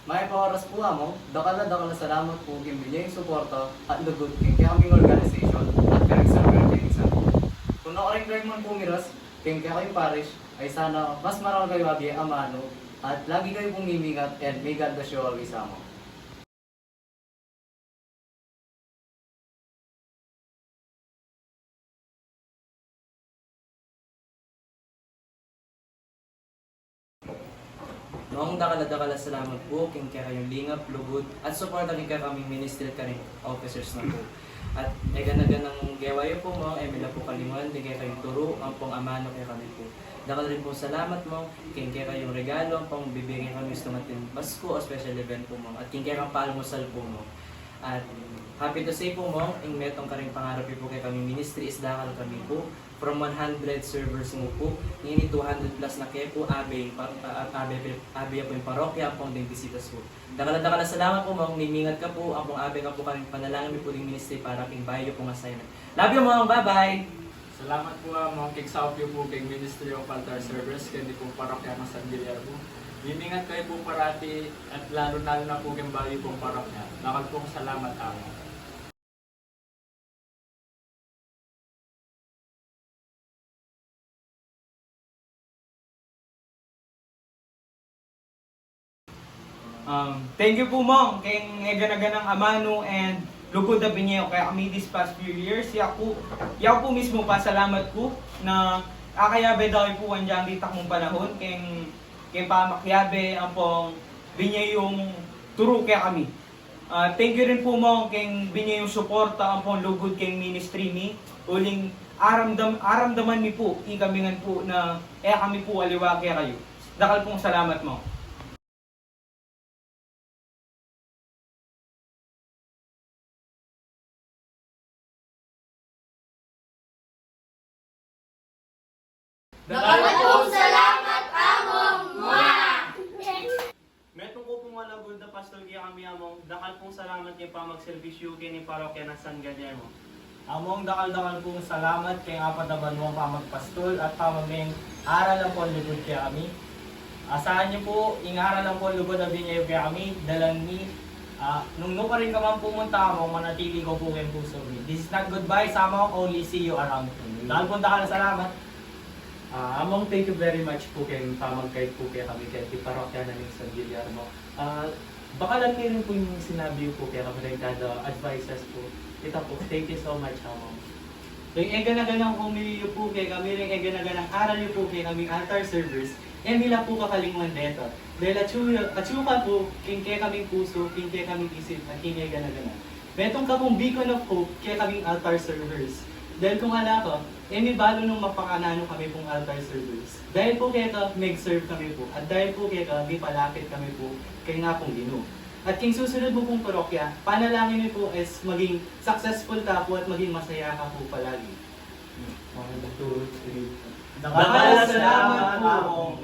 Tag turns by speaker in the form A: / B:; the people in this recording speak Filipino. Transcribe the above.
A: May oras po amo, dakala salamat po gimbigay yung suporta at lugod king kaya kaming organization at karang server king sa. Kung nakareklay man po miras, king kaya kayong parish, ay sana mas marami kayo abi amano at lagi kayo pumimingat and may God bless you always amo. Noong dakala salamat po, king kaya kayong lingap, lugod, at suporta king kaya kaming ministry karing officers na po. At eganagan ng gawayo po mo, emila po kalimuan, di kaya kayong turo, ang pong amano kaya kami po. Dakal rin po salamat mo, king kaya kayong regalo, ang pong bibigyan kami sa matin Pasko o special event po mo, at king kaya kang paalmusal po mo. At happy to say po mo, ing metong karing pangarap po kay kami ministry is dakal kami po. From 100 servers mo po, ngini 200 plus na kayo po, abe po yung parokya, ang pong ding bisitas po. Dakala salamat po, mga mimingat ka po, ang pong abe ka po kaming panalangin po ding ministry para king bayo pong assignment. Love you mga, bye-bye!
B: Salamat po mga kiksaupyo po kay Ministry of Altar Servers, kaya po parokya ng San Guillermo. Mimingat kayo po parati at lalo na po kay bayo pong parokya. Lakad pong salamat ako.
C: Thank you po mong kay ganaganang amano and lugod na binyo kaya kami this past few years. Yaw po mismo pa salamat po na akayabe daw po andiyan dita kong panahon kay pamakyabe ang pong binyo yung turo kaya kami. Thank you rin po mong kay binyo yung suporta ang pong lugod kay ministry ni uling aramdaman mi po ikamingan po na kami po aliwa kaya kayo. Dakal pong salamat mo.
D: Maraming salamat among mga.
E: Meron ko pong wala good na pastor kaya kami among dakal pong salamat yung pamagservisyo kini parokya ng San Guillermo. Among dakal pong salamat kay apat na banwang pamagpastol at pamaming aral lang po ang lugod kaya kami. Asahan niyo po, ingaral lang po ang lugod na binyayo kaya kami, dalang ni nung pa rin ka man pumunta mo, manatili ko po kayong puso. This is not goodbye, sama only see you around. Dahil po dakal salamat.
F: Among thank you very much po kay pamagkait po kaya kami kay parokya ng San Guillermo. Baka lang meron po yung sinabi po kaya kami rin kada advices po. Ito po, thank you so much Among.
E: Yung eganaganang kumiliyo po kay kami rin eganaganang aral niyo po kay kaming altar servers. Nila po kakalinguan dito. Dahil atsuka po, king kaya kaming puso, king kaya kaming isip, at king kaya ganaganan. Metong ka pong beacon of hope kaya kaming altar servers. Dahil kung ala ko, may balo nung mapakanano kami pong altar servers. Dahil po kaya ka, mag-serve kami po. At dahil po kaya ka, may palapit kami po kay nga pong Ginoo. At king susunod mo pong parokya, panalangin niyo po is maging successful ka po at maging masaya ka po palagi.
F: One, two, three.
E: Dakala salamat po.